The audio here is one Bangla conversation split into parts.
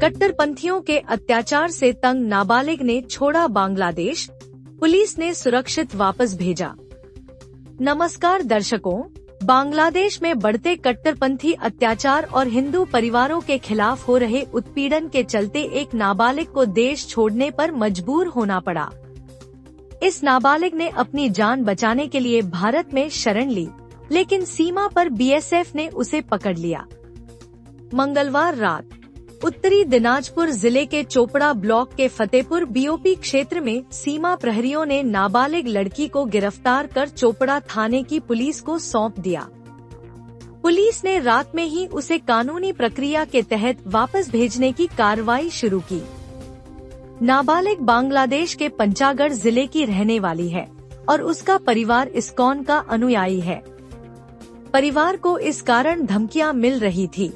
कट्टरपंथियों के अत्याचार से तंग नाबालिग ने छोड़ा बांग्लादेश, पुलिस ने सुरक्षित वापस भेजा। नमस्कार दर्शकों, बांग्लादेश में बढ़ते कट्टरपंथी अत्याचार और हिंदू परिवारों के खिलाफ हो रहे उत्पीड़न के चलते एक नाबालिग को देश छोड़ने पर मजबूर होना पड़ा। इस नाबालिग ने अपनी जान बचाने के लिए भारत में शरण ली, लेकिन सीमा पर बीएसएफ ने उसे पकड़ लिया। मंगलवार रात उत्तरी दिनाजपुर जिले के चोपड़ा ब्लॉक के फतेहपुर बीओपी क्षेत्र में सीमा प्रहरियों ने नाबालिग लड़की को गिरफ्तार कर चोपड़ा थाने की पुलिस को सौंप दिया। पुलिस ने रात में ही उसे कानूनी प्रक्रिया के तहत वापस भेजने की कार्रवाई शुरू की। नाबालिग बांग्लादेश के पंचागढ़ जिले की रहने वाली है और उसका परिवार इस्कॉन का अनुयायी है। परिवार को इस कारण धमकियां मिल रही थी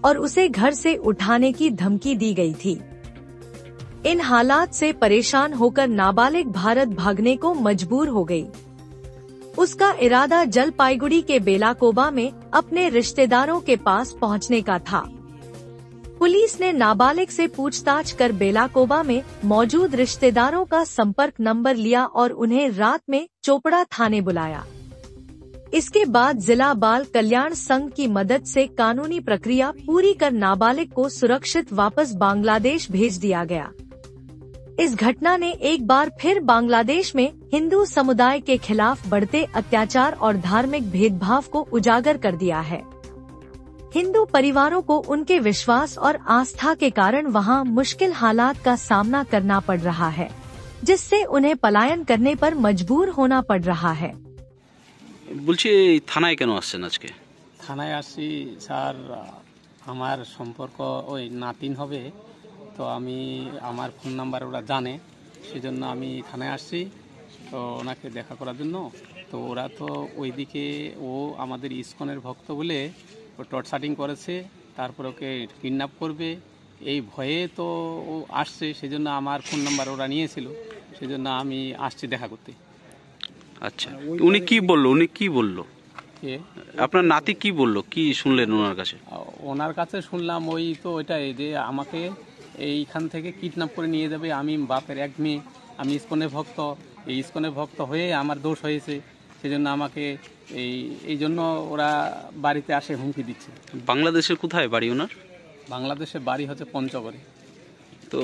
और उसे घर से उठाने की धमकी दी गई थी। इन हालात से परेशान होकर नाबालिग भारत भागने को मजबूर हो गई। उसका इरादा जलपाईगुड़ी के बेलाकोबा में अपने रिश्तेदारों के पास पहुंचने का था। पुलिस ने नाबालिग से पूछताछ कर बेलाकोबा में मौजूद रिश्तेदारों का संपर्क नंबर लिया और उन्हें रात में चोपड़ा थाने बुलाया। इसके बाद जिला बाल कल्याण संघ की मदद से कानूनी प्रक्रिया पूरी कर नाबालिग को सुरक्षित वापस बांग्लादेश भेज दिया गया। इस घटना ने एक बार फिर बांग्लादेश में हिंदू समुदाय के खिलाफ बढ़ते अत्याचार और धार्मिक भेदभाव को उजागर कर दिया है। हिंदू परिवारों को उनके विश्वास और आस्था के कारण वहां मुश्किल हालात का सामना करना पड़ रहा है, जिससे उन्हें पलायन करने पर मजबूर होना पड़ रहा है। বলছি থানায় কেন আসছেন আজকে? থানায় আসছি স্যার, আমার সম্পর্ক ওই নাতিন হবে, তো আমি আমার ফোন নাম্বার ওরা জানে, সেজন্য আমি থানায় আসছি তো ওনাকে দেখা করার জন্য। তো ওরা তো ওইদিকে ও আমাদের ইসকনের ভক্ত বলে ও টর্চারিং করেছে, তারপর ওকে কিডন্যাপ করবে এই ভয়ে তো ও আসছে, সেজন্য আমার ফোন নাম্বার ওরা নিয়েছিল, সেজন্য আমি আসছি দেখা করতে। আচ্ছা, উনি কি বললো আপনার নাতি কি বললো, কি শুনলেন ওনার কাছে? শুনলাম ওই তো ওইটাই যে আমাকে এইখান থেকে কিডন্যাপ করে নিয়ে যাবে। আমি বাপের এক মেয়ে, আমি ইসকনের ভক্ত, এই ইসকনের ভক্ত হয়ে আমার দোষ হয়েছে, সেজন্য আমাকে এই জন্য ওরা বাড়িতে আসে হুমকি দিচ্ছে। বাংলাদেশের কোথায় বাড়ি ওনার? বাংলাদেশের বাড়ি হচ্ছে পঞ্চগড়ে। তো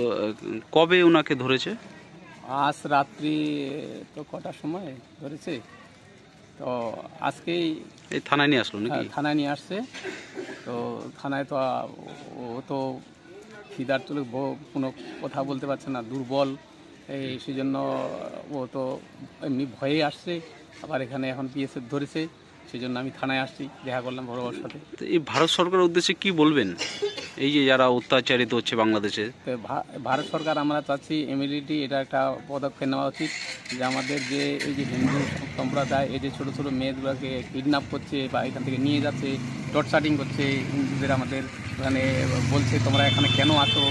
কবে ওনাকে ধরেছে? আজ রাত্রি তো কটার সময় ধরেছে, তো আজকেই এই থানায় নিয়ে আসলো নাকি? থানায় নিয়ে আসছে। তো থানায় তো ও তো খিদার তুলে কোনো কথা বলতে পারছে না, দুর্বল, সেই জন্য ও তো এমনি ভয়ে আসছে। আবার এখানে এখন বিএসএফ ধরেছে, সেই জন্য আমি থানায় আসছি, দেখা করলাম বড়োর সাথে। এই ভারত সরকারের উদ্দেশ্যে কি বলবেন, এই যে যারা অত্যাচারিত হচ্ছে বাংলাদেশে? ভারত সরকার আমরা চাচ্ছি ইমিডিয়েটলি এটা একটা পদক্ষেপ নেওয়া উচিত, যে আমাদের যে এই যে হিন্দু সম্প্রদায় এই যে ছোটো ছোটো মেয়েগুলোকে কিডন্যাপ করছে বা এখান থেকে নিয়ে যাচ্ছে, টর্চারিং করছে হিন্দুদের, আমাদের মানে বলছে তোমরা এখানে কেন আসো,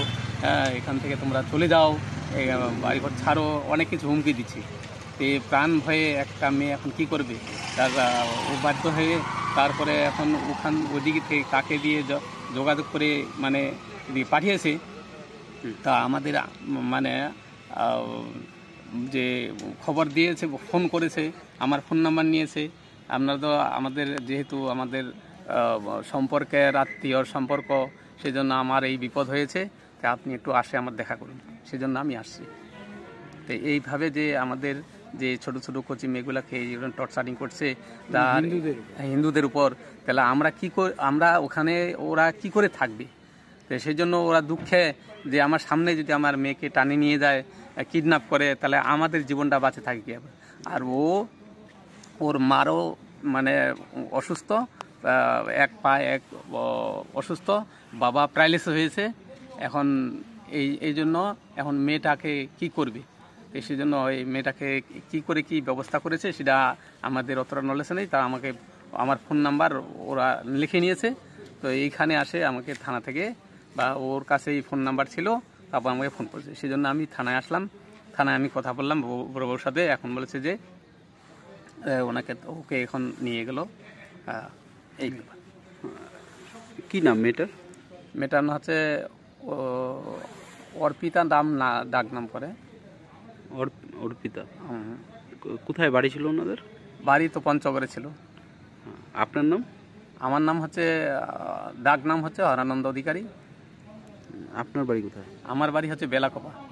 এখান থেকে তোমরা চলে যাও, বাড়িঘর ছাড়ো, অনেক কিছু হুমকি দিচ্ছে। প্রাণ ভয়ে একটা মেয়ে এখন কি করবে, তার ও বাধ্য হয়ে তারপরে এখন ওদিকে থেকে কাকে দিয়ে যোগাযোগ করে মানে পাঠিয়েছে। তা আমাদের মানে যে খবর দিয়েছে, ফোন করেছে, আমার ফোন নাম্বার নিয়েছে। আপনারা তো আমাদের যেহেতু আমাদের সম্পর্কের আত্মীয়র সম্পর্ক, সেজন্য আমার এই বিপদ হয়েছে, তা আপনি একটু আসে আমার দেখা করুন, সেজন্য আমি আসছি। তো এইভাবে যে আমাদের যে ছোট ছোট কোচি মেয়েগুলাকে টর্চারিং করছে তার হিন্দুদের উপর, তাহলে আমরা ওখানে ওরা কি করে থাকবে? তো সেই জন্য ওরা দুঃখে যে আমার সামনে যদি আমার মেয়েকে টানে নিয়ে যায়, কিডন্যাপ করে, তাহলে আমাদের জীবনটা বাঁচে থাকে কি? আর ওর মারও মানে অসুস্থ, এক পায়ে এক অসুস্থ, বাবা প্যারালাইসিস হয়েছে। এখন এই জন্য এখন মেয়েটাকে কি করবে? সেই জন্য ওই মেয়েটাকে কি করে কি ব্যবস্থা করেছে সেটা আমাদের অতটা নলেজ নেই। তা আমাকে আমার ফোন নাম্বার ওরা লিখে নিয়েছে, তো এইখানে আসে আমাকে থানা থেকে, বা ওর কাছে এই ফোন নাম্বার ছিল, তারপর আমাকে ফোন করেছে। সেই জন্য আমি থানায় আসলাম। থানায় আমি কথা বললাম বড় বউর সাথে, এখন বলেছে যে ওকে এখন নিয়ে গেল। এই ব্যাপার। কি নাম মেয়েটার? মেয়েটার নাম হচ্ছে অর্পিতা নাম না ডাক নাম করে। অর্পিতা। হুম। কোথায় বাড়ি ছিল ওনাদের? বাড়ি তো পঞ্চগড়ে ছিল। আপনার নাম? আমার নাম হচ্ছে ডাক নাম হচ্ছে হরানন্দ অধিকারী। আপনার বাড়ি কোথায়? আমার বাড়ি হচ্ছে বেলাকোপা।